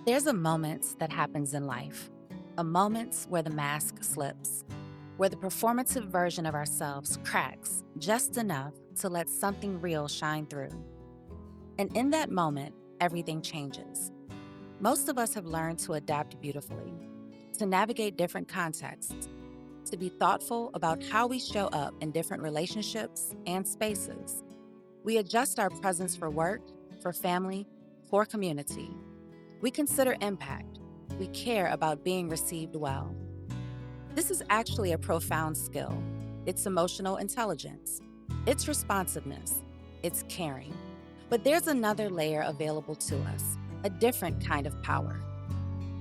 There's a moment that happens in life, a moment where the mask slips, where the performative version of ourselves cracks just enough to let something real shine through. And in that moment, everything changes. Most of us have learned to adapt beautifully, to navigate different contexts, to be thoughtful about how we show up in different relationships and spaces. We adjust our presence for work, for family, for community. We consider impact. We care about being received well. This is actually a profound skill. It's emotional intelligence. It's responsiveness. It's caring. But there's another layer available to us, a different kind of power.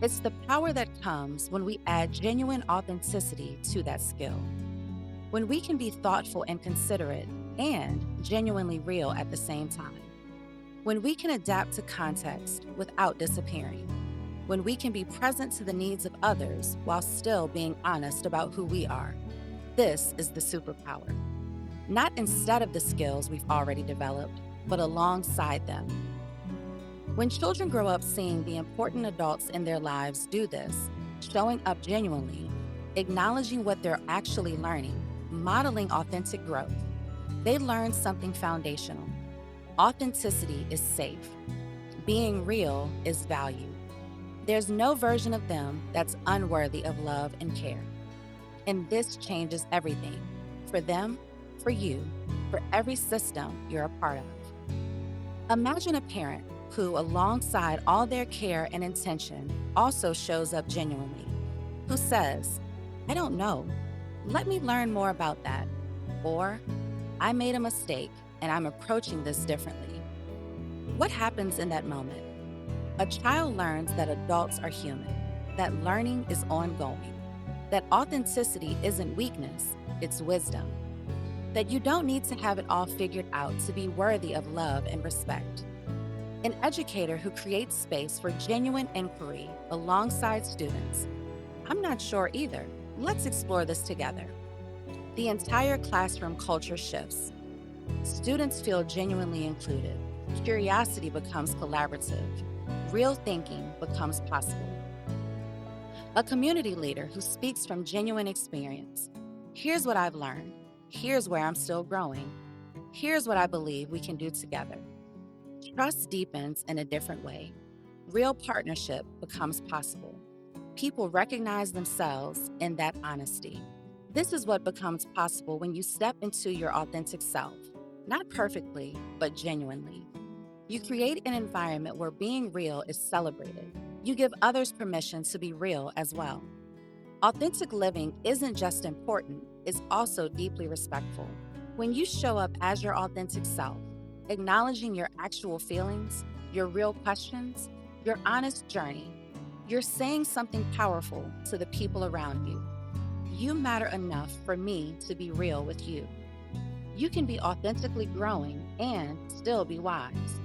It's the power that comes when we add genuine authenticity to that skill. When we can be thoughtful and considerate and genuinely real at the same time. When we can adapt to context without disappearing. When we can be present to the needs of others while still being honest about who we are. This is the superpower. Not instead of the skills we've already developed, but alongside them. When children grow up seeing the important adults in their lives do this, showing up genuinely, acknowledging what they're actually learning, modeling authentic growth, they learn something foundational. Authenticity is safe. Being real is valued. There's no version of them that's unworthy of love and care. And this changes everything for them, for you, for every system you're a part of. Imagine a parent who, alongside all their care and intention, also shows up genuinely, who says, I don't know, let me learn more about that. Or, I made a mistake and I'm approaching this differently. What happens in that moment? A child learns that adults are human, that learning is ongoing, that authenticity isn't weakness, it's wisdom, that you don't need to have it all figured out to be worthy of love and respect. An educator who creates space for genuine inquiry alongside students. I'm not sure either. Let's explore this together. The entire classroom culture shifts. Students feel genuinely included. Curiosity becomes collaborative. Real thinking becomes possible. A community leader who speaks from genuine experience. Here's what I've learned. Here's where I'm still growing. Here's what I believe we can do together. Trust deepens in a different way. Real partnership becomes possible. People recognize themselves in that honesty. This is what becomes possible when you step into your authentic self, not perfectly, but genuinely. You create an environment where being real is celebrated. You give others permission to be real as well. Authentic living isn't just important, it's also deeply respectful. When you show up as your authentic self, acknowledging your actual feelings, your real questions, your honest journey, you're saying something powerful to the people around you. You matter enough for me to be real with you. You can be authentically growing and still be wise.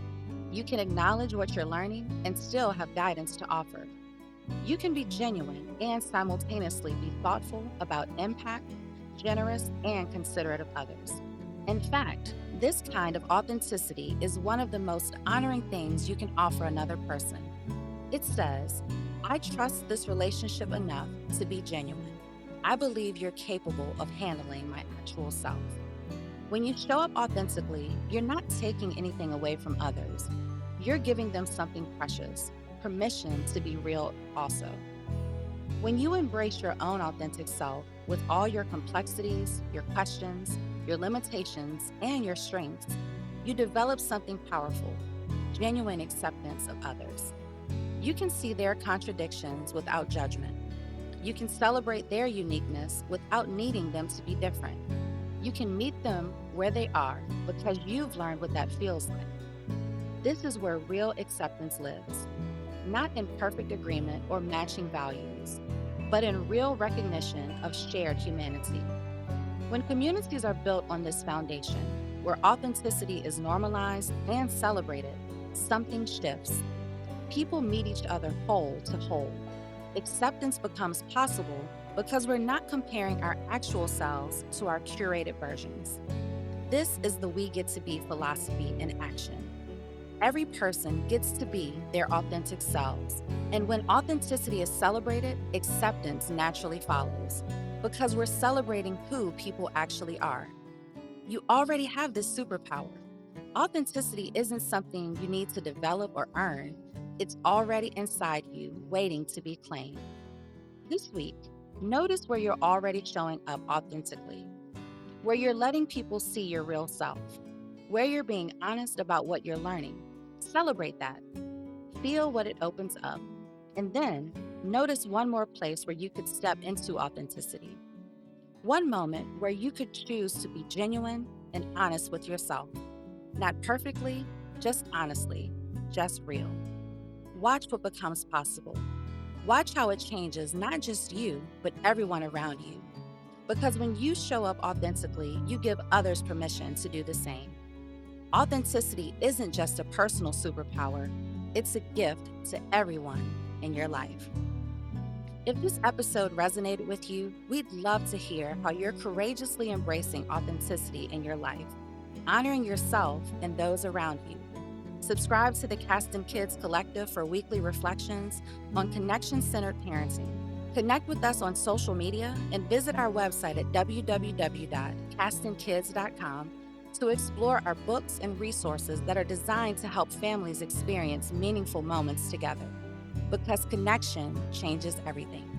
You can acknowledge what you're learning and still have guidance to offer. You can be genuine and simultaneously be thoughtful about impact, generous, and considerate of others. In fact, this kind of authenticity is one of the most honoring things you can offer another person. It says, I trust this relationship enough to be genuine. I believe you're capable of handling my actual self. When you show up authentically, you're not taking anything away from others. You're giving them something precious, permission to be real also. When you embrace your own authentic self with all your complexities, your questions, your limitations, and your strengths, you develop something powerful, genuine acceptance of others. You can see their contradictions without judgment. You can celebrate their uniqueness without needing them to be different. You can meet them where they are because you've learned what that feels like. This is where real acceptance lives, not in perfect agreement or matching values, but in real recognition of shared humanity. When communities are built on this foundation, where authenticity is normalized and celebrated, something shifts. People meet each other whole to whole. Acceptance becomes possible because we're not comparing our actual selves to our curated versions. This is the we get to be philosophy in action. Every person gets to be their authentic selves. And when authenticity is celebrated, acceptance naturally follows because we're celebrating who people actually are. You already have this superpower. Authenticity isn't something you need to develop or earn, it's already inside you, waiting to be claimed. This week, notice where you're already showing up authentically, where you're letting people see your real self, where you're being honest about what you're learning. Celebrate that. Feel what it opens up. And then notice one more place where you could step into authenticity. One moment where you could choose to be genuine and honest with yourself. Not perfectly, just honestly, just real. Watch what becomes possible. Watch how it changes not just you, but everyone around you. Because when you show up authentically, you give others permission to do the same. Authenticity isn't just a personal superpower, it's a gift to everyone in your life. If this episode resonated with you, we'd love to hear how you're courageously embracing authenticity in your life, honoring yourself and those around you. Subscribe to the Caston Kids Collective for weekly reflections on connection centered parenting. Connect with us on social media and visit our website at www.castonkids.com to explore our books and resources that are designed to help families experience meaningful moments together. Because connection changes everything.